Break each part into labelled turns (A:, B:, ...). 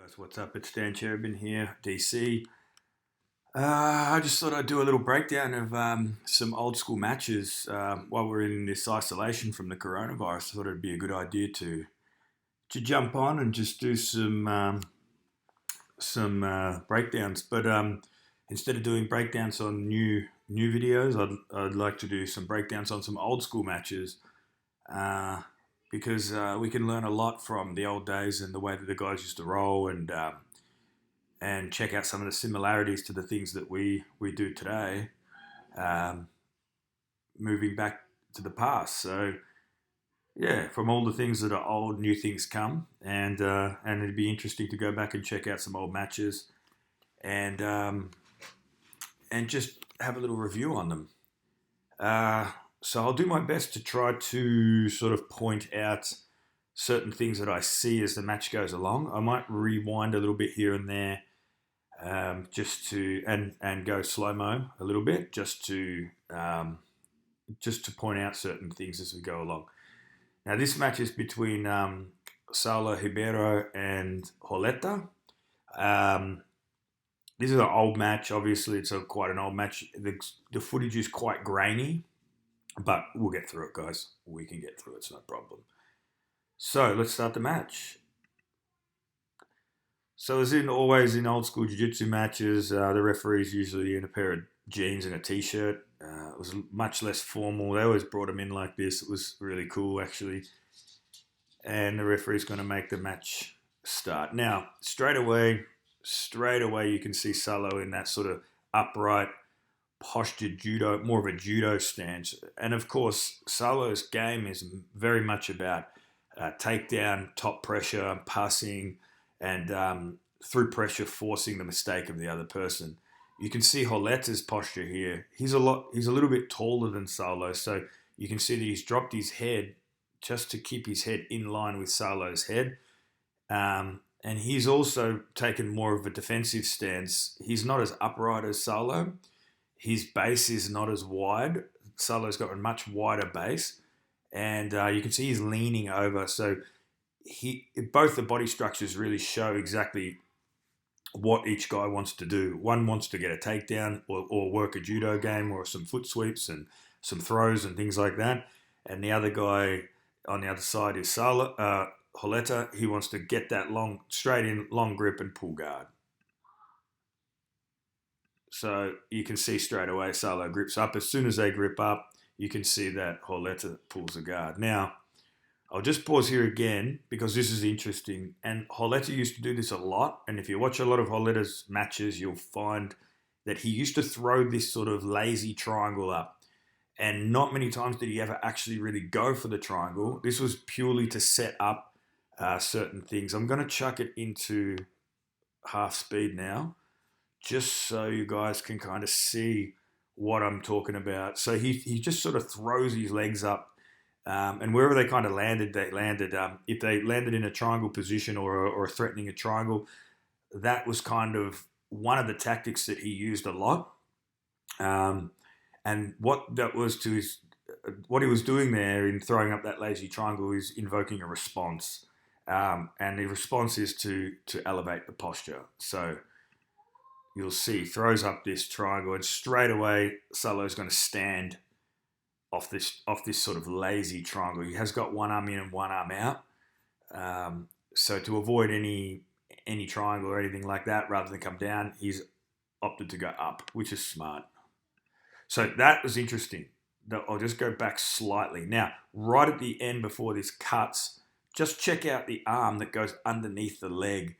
A: Guys, what's up? It's Dan Cherubin here, DC. I just thought I'd do a little breakdown of some old school matches while we're in this isolation from the coronavirus. I thought it'd be a good idea to jump on and just do some breakdowns. But instead of doing breakdowns on new videos, I'd like to do some breakdowns on some old school matches uh, because we can learn a lot from the old days and the way that the guys used to roll and check out some of the similarities to the things that we do today, um, moving back to the past. So yeah, from all the things that are old, new things come, and it'd be interesting to go back and check out some old matches and and just have a little review on them. Uh, so I'll do my best to try to sort of point out certain things that I see as the match goes along. I might rewind a little bit here and there, just to and go slow mo a little bit, just to point out certain things as we go along. Now this match is between Saulo Ribeiro and Roleta. Um, this is an old match. Obviously, it's quite an old match. The footage is quite grainy, but we'll get through it, guys. We can get through it. It's no problem. So let's start the match. So as in always in old school jiu-jitsu matches, the referee's usually in a pair of jeans and a t-shirt. It was much less formal. They always brought him in like this. It was really cool, actually. And the referee's going to make the match start. Now, straight away, you can see Saulo in that sort of upright, postured judo, more of a judo stance. And of course, Saulo's game is very much about takedown, top pressure, passing, and through pressure, forcing the mistake of the other person. You can see Roleta's posture here. He's a little bit taller than Saulo, so you can see that he's dropped his head just to keep his head in line with Saulo's head. And he's also taken more of a defensive stance. He's not as upright as Saulo. His base is not as wide. Saulo's got a much wider base, and you can see he's leaning over. So both the body structures really show exactly what each guy wants to do. One wants to get a takedown or work a judo game or some foot sweeps and some throws and things like that. And the other guy on the other side is Roleta. He wants to get that straight in, long grip and pull guard. So you can see straight away Saulo grips up. As soon as they grip up, you can see that Roleta pulls a guard. Now, I'll just pause here again because this is interesting. And Roleta used to do this a lot. And if you watch a lot of Roleta's matches, you'll find that he used to throw this sort of lazy triangle up. And not many times did he ever actually really go for the triangle. This was purely to set up certain things. I'm going to chuck it into half speed now, just so you guys can kind of see what I'm talking about. So he just sort of throws his legs up. And wherever they kind of landed, they landed. If they landed in a triangle position or threatening a triangle, that was kind of one of the tactics that he used a lot. And what he was doing there in throwing up that lazy triangle is invoking a response. And the response is to elevate the posture. So you'll see, throws up this triangle, and straight away Saulo's going to stand off this sort of lazy triangle. He has got one arm in and one arm out. So to avoid any triangle or anything like that, rather than come down, he's opted to go up, which is smart. So that was interesting. I'll just go back slightly. Now, right at the end before this cuts, just check out the arm that goes underneath the leg.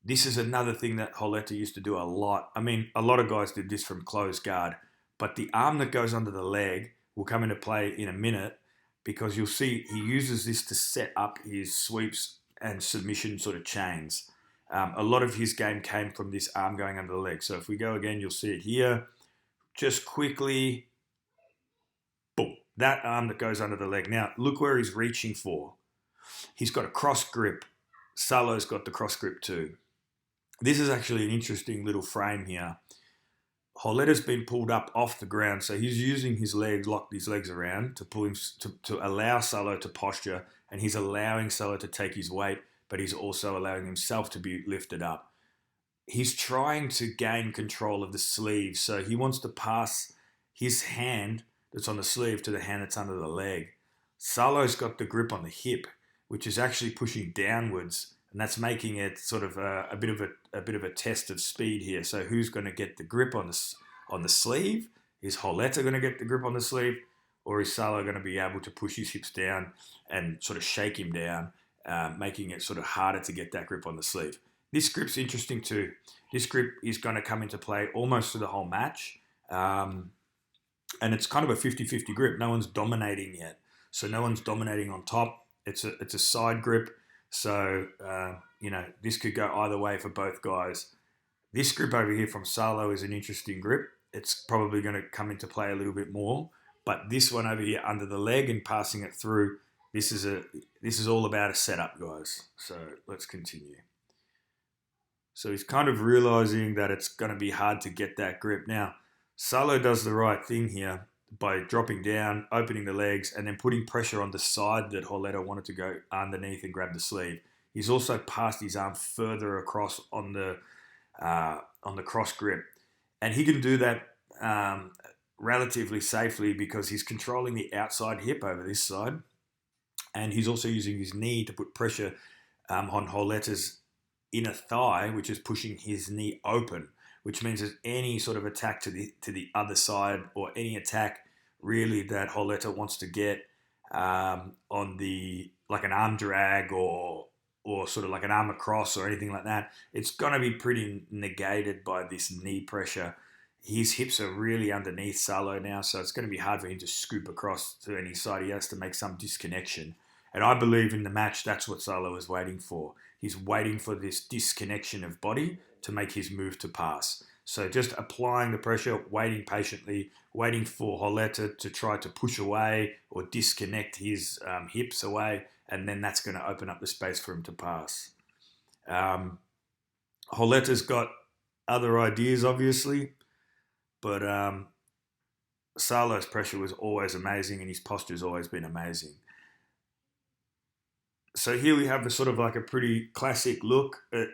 A: This is another thing that Roleta used to do a lot. I mean, a lot of guys did this from closed guard, but the arm that goes under the leg will come into play in a minute because you'll see he uses this to set up his sweeps and submission sort of chains. A lot of his game came from this arm going under the leg. So if we go again, you'll see it here. Just quickly, boom, that arm that goes under the leg. Now, look where he's reaching for. He's got a cross grip. Saulo's got the cross grip too. This is actually an interesting little frame here. Roleta's been pulled up off the ground, so he's using his legs, locked his legs around to pull him to allow Saulo to posture, and he's allowing Saulo to take his weight but he's also allowing himself to be lifted up. He's trying to gain control of the sleeve, so he wants to pass his hand that's on the sleeve to the hand that's under the leg. Saulo's got the grip on the hip, which is actually pushing downwards, and that's making it sort of a bit of a test of speed here. So who's going to get the grip on the sleeve? Is Roleta going to get the grip on the sleeve, or is Saulo going to be able to push his hips down and sort of shake him down, making it sort of harder to get that grip on the sleeve? This grip's interesting too. This grip is going to come into play almost for the whole match. And it's kind of a 50-50 grip. No one's dominating yet. So no one's dominating on top. It's a side grip. So, this could go either way for both guys. This grip over here from Saulo is an interesting grip. It's probably going to come into play a little bit more. But this one over here under the leg and passing it through, this is all about a setup, guys. So let's continue. So he's kind of realizing that it's going to be hard to get that grip. Now, Saulo does the right thing here by dropping down, opening the legs, and then putting pressure on the side that Roleta wanted to go underneath and grab the sleeve. He's also passed his arm further across on the cross grip. And he can do that relatively safely because he's controlling the outside hip over this side. And he's also using his knee to put pressure on Roleta's inner thigh, which is pushing his knee open, which means that any sort of attack to the other side, or any attack really that Roleta wants to get on like an arm drag or sort of like an arm across or anything like that, it's going to be pretty negated by this knee pressure. His hips are really underneath Saulo now, so it's going to be hard for him to scoop across to any side. He has to make some disconnection. And I believe in the match, that's what Saulo is waiting for. He's waiting for this disconnection of body to make his move to pass. So just applying the pressure, waiting patiently, waiting for Roleta to try to push away or disconnect his hips away, and then that's going to open up the space for him to pass. Roleta's got other ideas, obviously, but Saulo's pressure was always amazing and his posture's always been amazing. So here we have a sort of like a pretty classic look at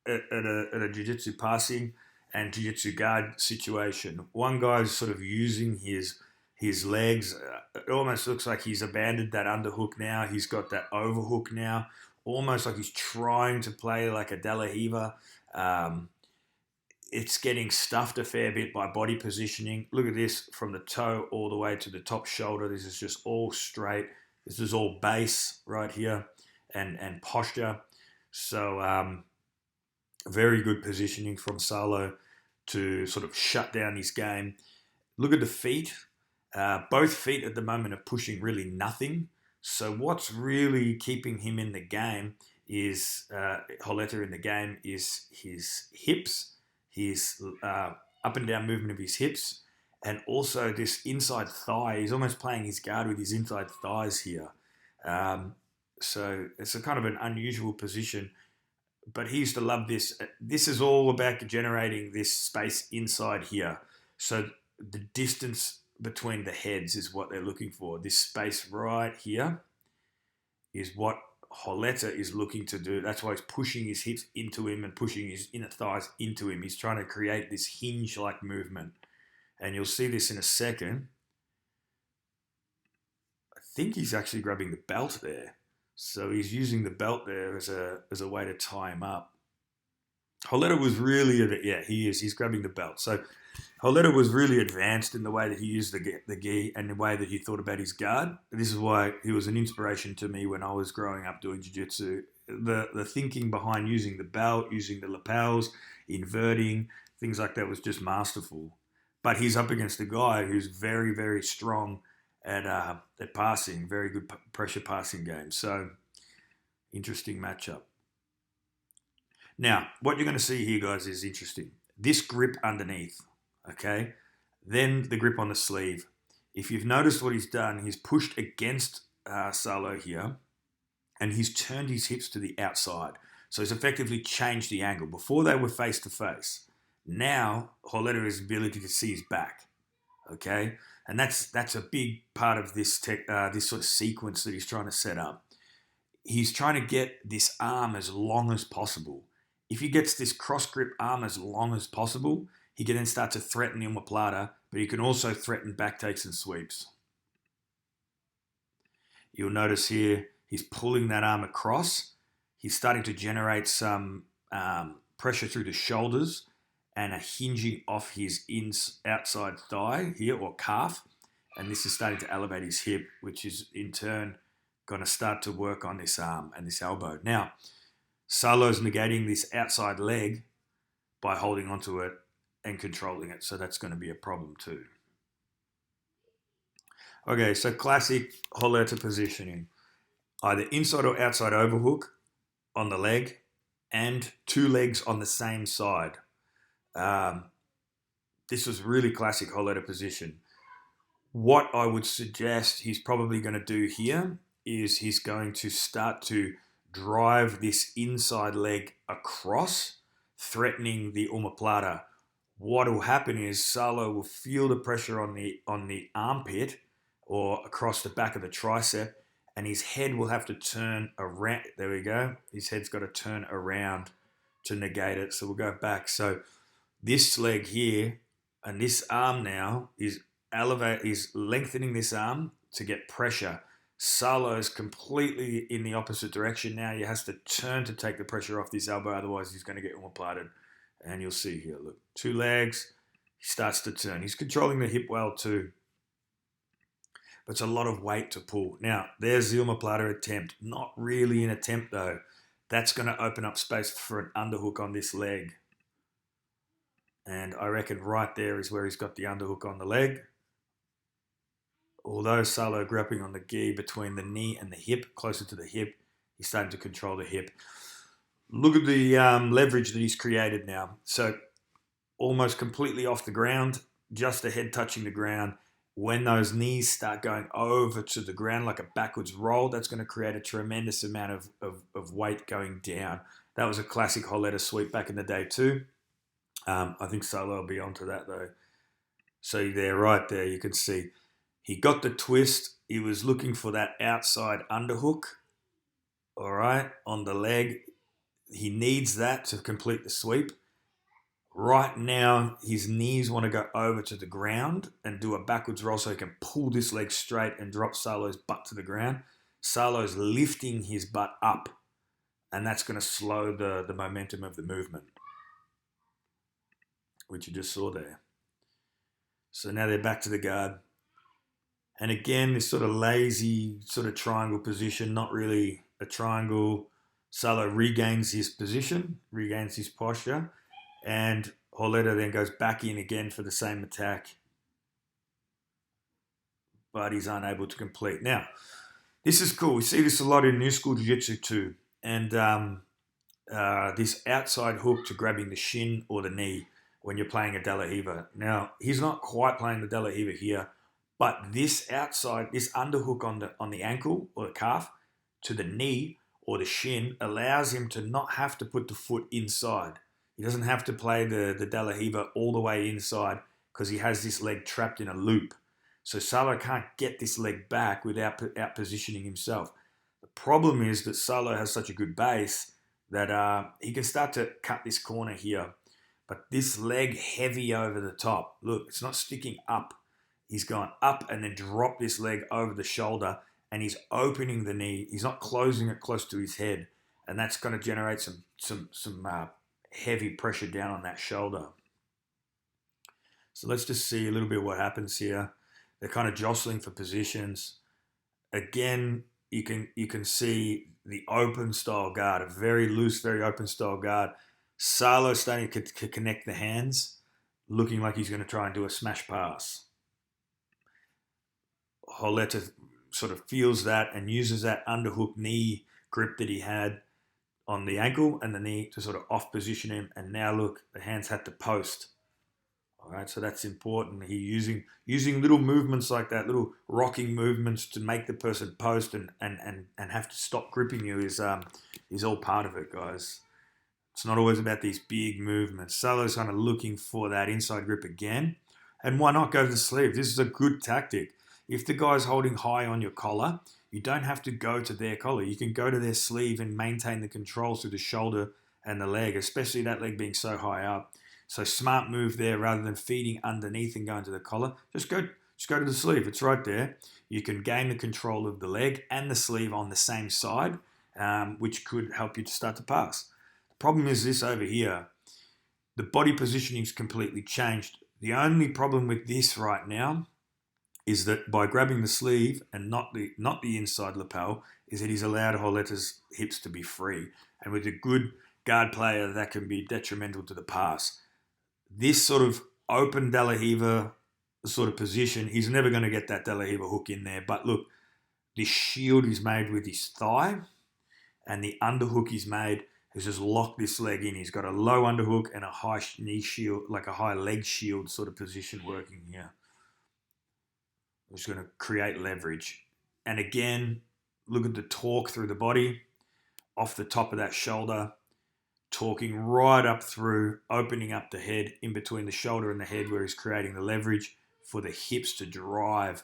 A: a jiu-jitsu passing and jiu-jitsu guard situation. One guy's sort of using his legs. It almost looks like he's abandoned that underhook now. He's got that overhook now, almost like he's trying to play like a De La Riva. It's getting stuffed a fair bit by body positioning. Look at this, from the toe all the way to the top shoulder. This is just all straight. This is all base right here and posture. So very good positioning from Saulo to sort of shut down his game. Look at the feet. Both feet at the moment are pushing really nothing. So what's really keeping him in the game is, Roleta in the game, is his hips, his up and down movement of his hips, and also this inside thigh. He's almost playing his guard with his inside thighs here. So it's a kind of an unusual position, but he used to love this. This is all about generating this space inside here. So the distance between the heads is what they're looking for. This space right here is what Roleta is looking to do. That's why he's pushing his hips into him and pushing his inner thighs into him. He's trying to create this hinge-like movement. And you'll see this in a second. I think he's actually grabbing the belt there. So he's using the belt there as a way to tie him up. Roleta was really, he is. He's grabbing the belt. So Roleta was really advanced in the way that he used the gi and the way that he thought about his guard. This is why he was an inspiration to me when I was growing up doing jiu-jitsu. The thinking behind using the belt, using the lapels, inverting, things like that was just masterful. But he's up against a guy who's very, very strong at passing, very good pressure passing game. So, interesting matchup. Now, what you're going to see here, guys, is interesting. This grip underneath, okay? Then the grip on the sleeve. If you've noticed what he's done, he's pushed against Saulo here, and he's turned his hips to the outside. So he's effectively changed the angle. Before they were face to face. Now, Roleta has the ability to see his back, okay? And that's a big part of this sort of sequence that he's trying to set up. he's trying to get this arm as long as possible. If he gets this cross grip arm as long as possible, he can then start to threaten the omoplata, but he can also threaten back takes and sweeps. You'll notice here he's pulling that arm across. He's starting to generate some pressure through the shoulders and a hinging off his outside thigh here, or calf. And this is starting to elevate his hip, which is in turn going to start to work on this arm and this elbow. Now, Saulo's negating this outside leg by holding onto it and controlling it. So that's going to be a problem too. Okay, so classic Roleta positioning. Either inside or outside overhook on the leg and two legs on the same side. This was really classic Roleta position. What I would suggest he's probably going to do here is he's going to start to drive this inside leg across, threatening the omoplata. What will happen is Saulo will feel the pressure on the armpit or across the back of the tricep, and his head will have to turn around. There we go. His head's got to turn around to negate it. So we'll go back. So this leg here and this arm now is lengthening this arm to get pressure. Saulo is completely in the opposite direction now. He has to turn to take the pressure off this elbow, otherwise he's going to get omoplated. And you'll see here, look, two legs, he starts to turn. He's controlling the hip well too. But it's a lot of weight to pull. Now, there's the omoplata attempt. Not really an attempt though. That's going to open up space for an underhook on this leg. And I reckon right there is where he's got the underhook on the leg. Although Saulo grappling on the gi between the knee and the hip, closer to the hip, he's starting to control the hip. Look at the leverage that he's created now. So almost completely off the ground, just the head touching the ground. When those knees start going over to the ground like a backwards roll, that's going to create a tremendous amount of weight going down. That was a classic Roleta sweep back in the day too. I think Saulo will be onto that though. So there, right there, you can see he got the twist. He was looking for that outside underhook, all right, on the leg. He needs that to complete the sweep. Right now, his knees want to go over to the ground and do a backwards roll so he can pull this leg straight and drop Saulo's butt to the ground. Saulo's lifting his butt up, and that's going to slow the momentum of the movement, which you just saw there. So now they're back to the guard. And again, this sort of lazy sort of triangle position, not really a triangle. Saulo regains his position, regains his posture, and Roleta then goes back in again for the same attack, but he's unable to complete. Now, this is cool. We see this a lot in new school jiu-jitsu too, and this outside hook to grabbing the shin or the knee when you're playing a De La Riva. Now, he's not quite playing the De La Riva here, but this outside, this underhook on the ankle or the calf to the knee or the shin allows him to not have to put the foot inside. He doesn't have to play the De La Riva all the way inside because he has this leg trapped in a loop. So Saulo can't get this leg back without out positioning himself. The problem is that Saulo has such a good base that he can start to cut this corner here. But this leg heavy over the top, look, it's not sticking up. He's gone up and then dropped this leg over the shoulder, and he's opening the knee. He's not closing it close to his head, and that's going to generate some heavy pressure down on that shoulder. So let's just see a little bit what happens here. They're kind of jostling for positions. Again, you can see the open style guard, a very loose, very open style guard. Saulo starting to connect the hands, looking like he's going to try and do a smash pass. Roleta sort of feels that and uses that underhook knee grip that he had on the ankle and the knee to sort of off position him. And now look, the hands had to post. All right, so that's important. He's using little movements like that, little rocking movements to make the person post and have to stop gripping you is all part of it, guys. It's not always about these big movements. Saulo's kind of looking for that inside grip again. And why not go to the sleeve? This is a good tactic. If the guy's holding high on your collar, you don't have to go to their collar. You can go to their sleeve and maintain the control through the shoulder and the leg, especially that leg being so high up. So smart move there, rather than feeding underneath and going to the collar. Just go to the sleeve. It's right there. You can gain the control of the leg and the sleeve on the same side, which could help you to start to pass. The problem is this over here. The body positioning is completely changed. The only problem with this right now is that by grabbing the sleeve and not the inside lapel, is that he's allowed Roleta's hips to be free. And with a good guard player, that can be detrimental to the pass. This sort of open De La Riva sort of position, he's never going to get that De La Riva hook in there. But look, this shield is made with his thigh, and the underhook he's made has just locked this leg in. He's got a low underhook and a high knee shield, like a high leg shield sort of position working here. I'm just going to create leverage. And again, look at the torque through the body, off the top of that shoulder, torquing right up through, opening up the head in between the shoulder and the head where he's creating the leverage for the hips to drive.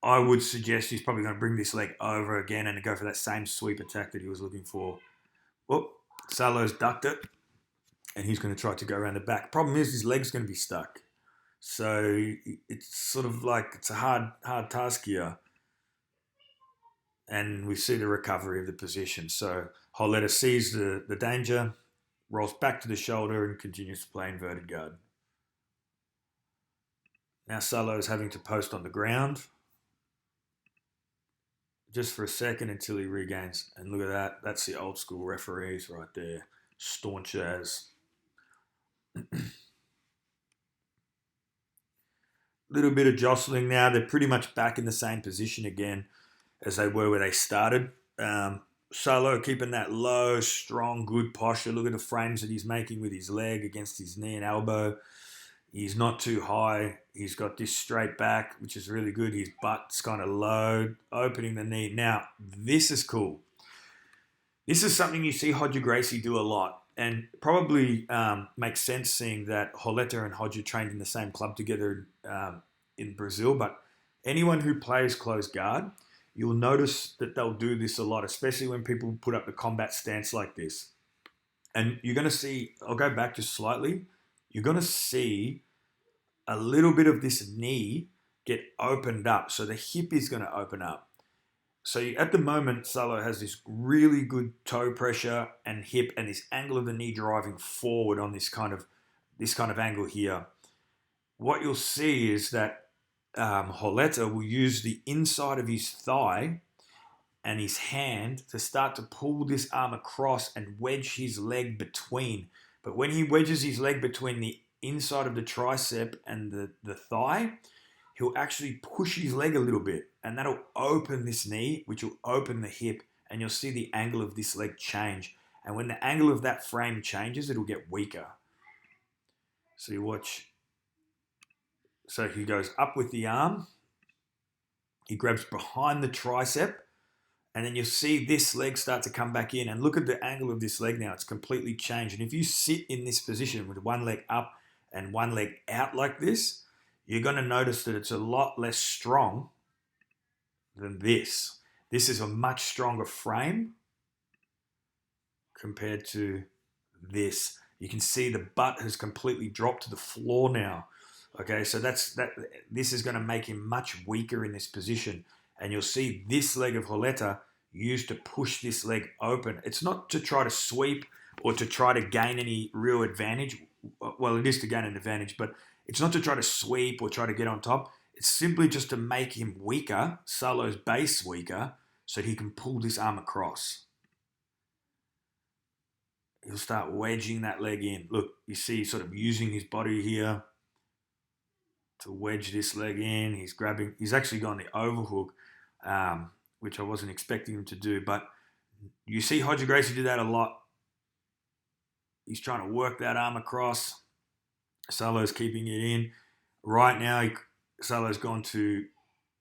A: I would suggest he's probably going to bring this leg over again and go for that same sweep attack that he was looking for. Well, Saulo's ducked it, and he's going to try to go around the back. Problem is his leg's going to be stuck. So it's sort of like it's a hard task here. And we see the recovery of the position. So Roleta sees the danger, rolls back to the shoulder, and continues to play inverted guard. Now Saulo is having to post on the ground just for a second until he regains. And look at that. That's the old school referees right there. Staunch as. Little bit of jostling now. They're pretty much back in the same position again as they were where they started. Saulo keeping that low, strong, good posture. Look at the frames that he's making with his leg against his knee and elbow. He's not too high. He's got this straight back, which is really good. His butt's kind of low, opening the knee. Now, this is cool. This is something you see Roger Gracie do a lot, and probably makes sense seeing that Roleta and Roger trained in the same club together in Brazil. But anyone who plays close guard, you'll notice that they'll do this a lot, especially when people put up the combat stance like this. And you're going to see, I'll go back just slightly, you're going to see a little bit of this knee get opened up. So the hip is going to open up. So at the moment, Saulo has this really good toe pressure and hip, and this angle of the knee driving forward on this kind of angle here. What you'll see is that Roleta will use the inside of his thigh and his hand to start to pull this arm across and wedge his leg between. But when he wedges his leg between the inside of the tricep and the thigh, he'll actually push his leg a little bit, and that'll open this knee, which will open the hip, and you'll see the angle of this leg change. And when the angle of that frame changes, it'll get weaker. So you watch. So he goes up with the arm, he grabs behind the tricep, and then you'll see this leg start to come back in. And look at the angle of this leg now. It's completely changed. And if you sit in this position with one leg up and one leg out like this, you're going to notice that it's a lot less strong than this. This is a much stronger frame compared to this. You can see the butt has completely dropped to the floor now. Okay, so this is going to make him much weaker in this position. And you'll see this leg of Roleta used to push this leg open. It's not to try to sweep or to try to gain any real advantage. Well, it is to gain an advantage, but it's not to try to sweep or try to get on top. It's simply just to make him weaker, Saulo's base weaker, so that he can pull this arm across. He'll start wedging that leg in. Look, you see he's sort of using his body here to wedge this leg in. He's actually gone the overhook, which I wasn't expecting him to do. But you see Roger Gracie do that a lot. He's trying to work that arm across. Saulo's keeping it in. Right now, Saulo's gone to,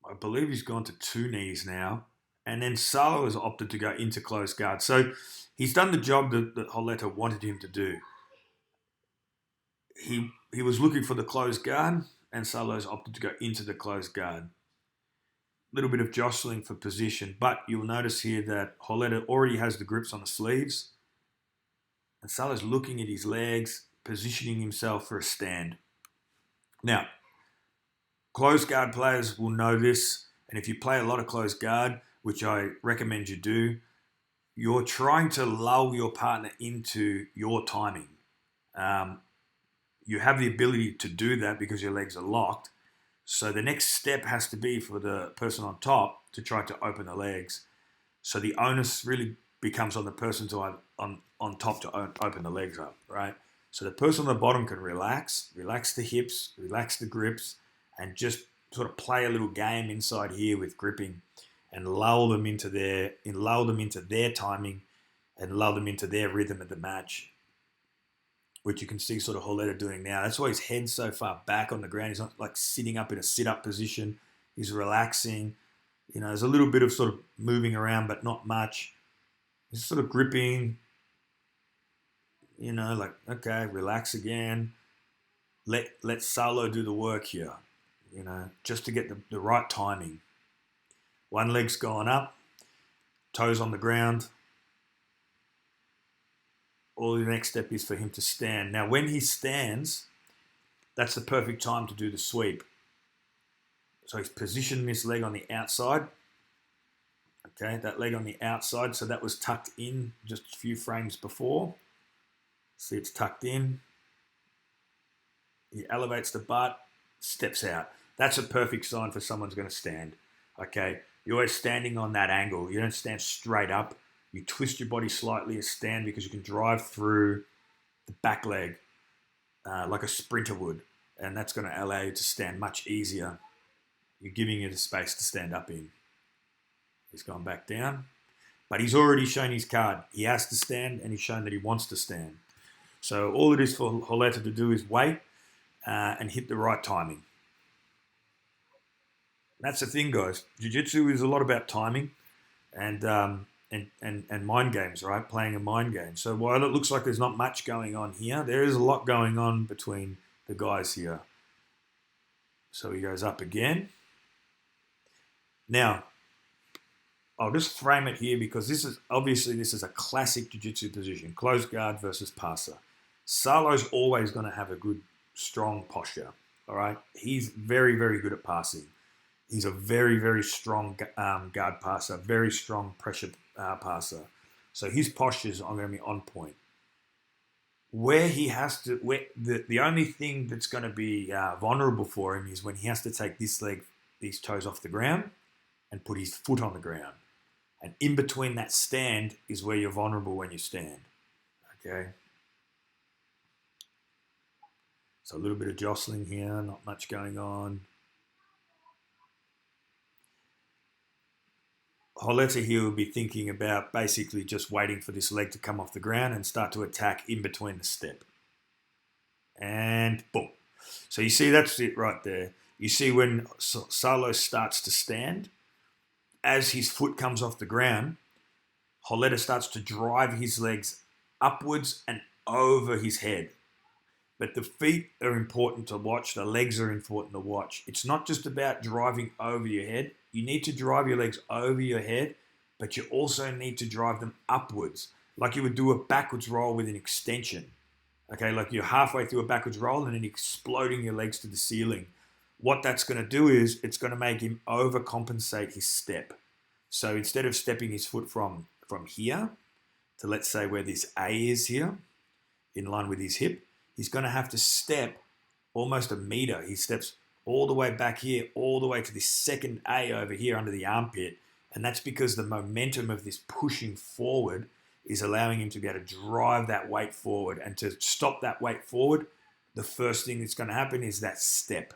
A: I believe he's gone to two knees now. And then Saulo has opted to go into close guard. So he's done the job that Roleta wanted him to do. He was looking for the closed guard, and Saulo's opted to go into the closed guard. little bit of jostling for position, but you'll notice here that Roleta already has the grips on the sleeves, and Saulo's looking at his legs, positioning himself for a stand. Now, closed guard players will know this, and if you play a lot of closed guard, which I recommend you do, you're trying to lull your partner into your timing. You have the ability to do that because your legs are locked. So the next step has to be for the person on top to try to open the legs. So the onus really becomes on the person on top to open the legs up, right? So the person on the bottom can relax the hips, relax the grips, and just sort of play a little game inside here with gripping, and lull them into their timing, and lull them into their rhythm of the match, which you can see sort of Roleta doing now. That's why his head's so far back on the ground. He's not like sitting up in a sit-up position. He's relaxing. You know, there's a little bit of sort of moving around, but not much. He's sort of gripping, you know, like, okay, relax again. Let Saulo do the work here, you know, just to get the right timing. One leg's gone up, toes on the ground. All the next step is for him to stand. Now, when he stands, that's the perfect time to do the sweep. So he's positioned this leg on the outside. Okay, that leg on the outside. So that was tucked in just a few frames before. See, it's tucked in. He elevates the butt, steps out. That's a perfect sign for someone's going to stand. Okay, you're always standing on that angle. You don't stand straight up. You twist your body slightly as stand because you can drive through the back leg like a sprinter would. And that's going to allow you to stand much easier. You're giving you the space to stand up in. He's gone back down. But he's already shown his card. He has to stand, and he's shown that he wants to stand. So all it is for Roleta to do is wait and hit the right timing. That's the thing, guys. Jiu-Jitsu is a lot about timing and mind games, right? Playing a mind game. So while it looks like there's not much going on here, there is a lot going on between the guys here. So he goes up again. Now, I'll just frame it here because this is a classic jiu-jitsu position, closed guard versus passer. Saulo's always going to have a good, strong posture, all right? He's very, very good at passing. He's a very, very strong guard passer, very strong pressure passer. So his postures are going to be on point. The only thing that's going to be vulnerable for him is when he has to take these toes off the ground and put his foot on the ground. And in between that stand is where you're vulnerable when you stand. Okay. So a little bit of jostling here, not much going on. Roleta here will be thinking about basically just waiting for this leg to come off the ground and start to attack in between the step. And boom. So you see, that's it right there. You see when Saulo starts to stand, as his foot comes off the ground, Roleta starts to drive his legs upwards and over his head. But the feet are important to watch. The legs are important to watch. It's not just about driving over your head. You need to drive your legs over your head, but you also need to drive them upwards, like you would do a backwards roll with an extension. Okay, like you're halfway through a backwards roll and then exploding your legs to the ceiling. What that's going to do is it's going to make him overcompensate his step. So instead of stepping his foot from here to, let's say, where this A is here, in line with his hip, he's going to have to step almost a meter. He steps all the way back here, all the way to this second A over here under the armpit. And that's because the momentum of this pushing forward is allowing him to be able to drive that weight forward. And to stop that weight forward, the first thing that's going to happen is that step.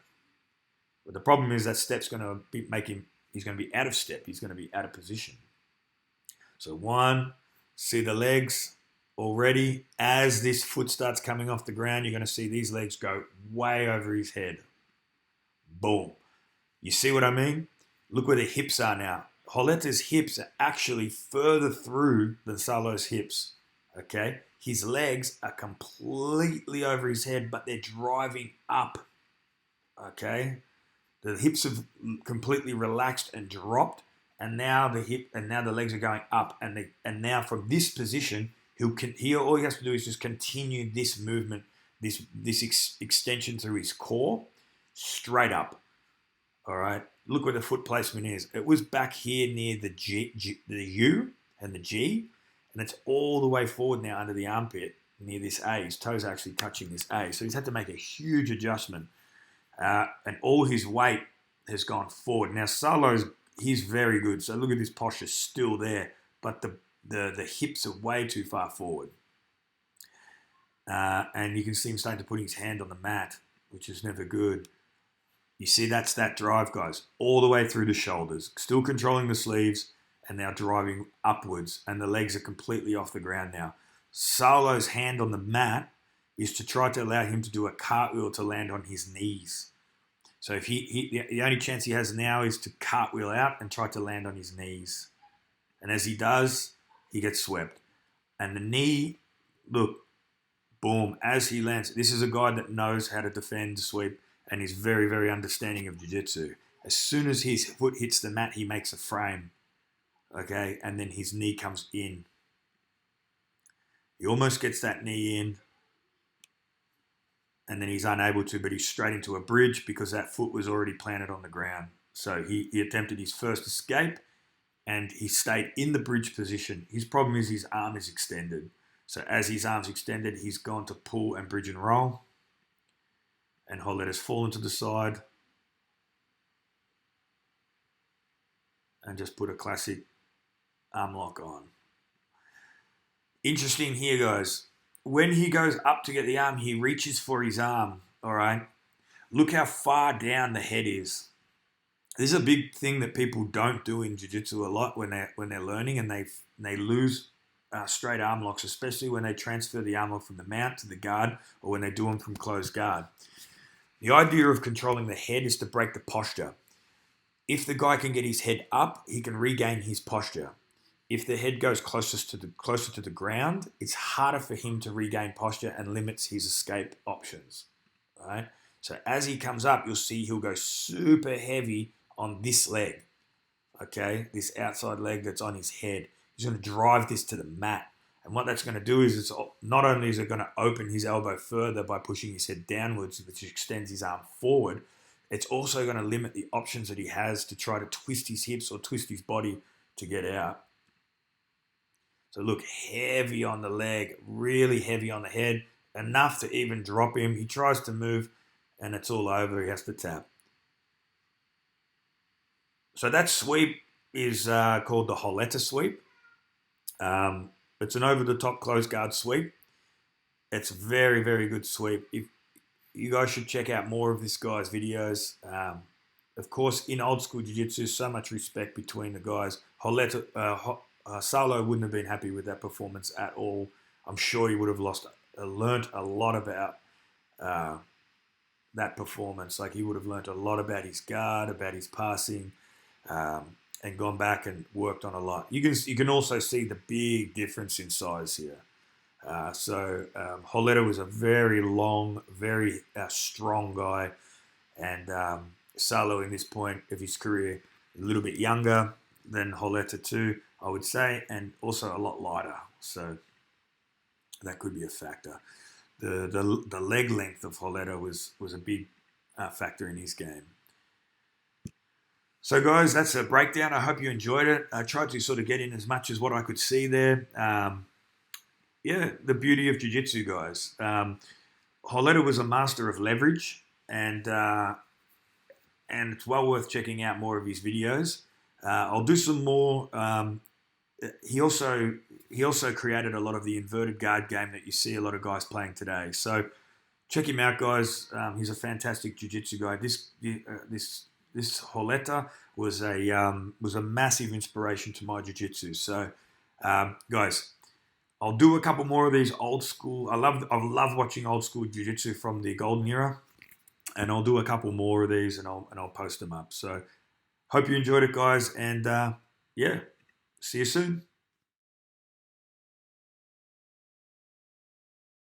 A: But the problem is that step's going to he's going to be out of step. He's going to be out of position. So one, see the legs already. As this foot starts coming off the ground, you're going to see these legs go way over his head. Boom. You see what I mean? Look where the hips are now. Roleta's hips are actually further through than Saulo's hips. Okay? His legs are completely over his head, but they're driving up. Okay? The hips have completely relaxed and dropped, and now the legs are going up, and now from this position, all he has to do is just continue this movement, this extension through his core, straight up. All right, look where the foot placement is. It was back here near the the U and the G, and it's all the way forward now under the armpit near this A. His toes are actually touching this A, so he's had to make a huge adjustment, and all his weight has gone forward. Now he's very good. So look at this posture still there, but the hips are way too far forward, and you can see him starting to put his hand on the mat, which is never good. You see, that's that drive, guys, all the way through the shoulders, still controlling the sleeves, and now driving upwards, and the legs are completely off the ground now. Saulo's hand on the mat is to try to allow him to do a cartwheel to land on his knees. So if the only chance he has now is to cartwheel out and try to land on his knees. And as he does, he gets swept. And the knee, look, boom, as he lands. This is a guy that knows how to defend, sweep, and he's very, very understanding of jiu-jitsu. As soon as his foot hits the mat, he makes a frame, okay? And then his knee comes in. He almost gets that knee in, and then he's unable to, but he's straight into a bridge because that foot was already planted on the ground. So he attempted his first escape, and he stayed in the bridge position. His problem is his arm is extended. So as his arm's extended, he's gone to pull and bridge and roll. And Roleta's fallen to the side. And just put a classic arm lock on. Interesting here, guys. When he goes up to get the arm, he reaches for his arm, all right? Look how far down the head is. This is a big thing that people don't do in jiu-jitsu a lot when they're learning, and they lose straight arm locks, especially when they transfer the arm lock from the mount to the guard, or when they do them from closed guard. The idea of controlling the head is to break the posture. If the guy can get his head up, he can regain his posture. If the head goes closer to the ground, it's harder for him to regain posture and limits his escape options. Right? So as he comes up, you'll see he'll go super heavy on this leg. Okay, this outside leg that's on his head. He's going to drive this to the mat. And what that's going to do is, it's not only is it going to open his elbow further by pushing his head downwards, which extends his arm forward, it's also going to limit the options that he has to try to twist his hips or twist his body to get out. So look, heavy on the leg, really heavy on the head, enough to even drop him. He tries to move, and it's all over. He has to tap. So that sweep is called the Roleta sweep. It's an over-the-top closed guard sweep. It's a very, very good sweep. If you guys should check out more of this guy's videos. Of course, in old school jiu-jitsu, so much respect between the guys. Saulo wouldn't have been happy with that performance at all. I'm sure he would have learnt a lot about that performance. Like, he would have learnt a lot about his guard, about his passing, and gone back and worked on a lot. You can also see the big difference in size here. Roleta was a very long, very strong guy, and Saulo in this point of his career, a little bit younger than Roleta too, I would say, and also a lot lighter. So that could be a factor. The leg length of Roleta was a big factor in his game. So guys, that's a breakdown. I hope you enjoyed it. I tried to sort of get in as much as what I could see there. Yeah, the beauty of jiu-jitsu, guys. Roleta was a master of leverage, and it's well worth checking out more of his videos. I'll do some more. He also created a lot of the inverted guard game that you see a lot of guys playing today. So check him out, guys. He's a fantastic jiu-jitsu guy. This Roleta was a massive inspiration to my jiu-jitsu. So, guys, I'll do a couple more of these old school. I love watching old school jiu-jitsu from the golden era, and I'll do a couple more of these, and I'll post them up. So, hope you enjoyed it, guys, and yeah, see you soon.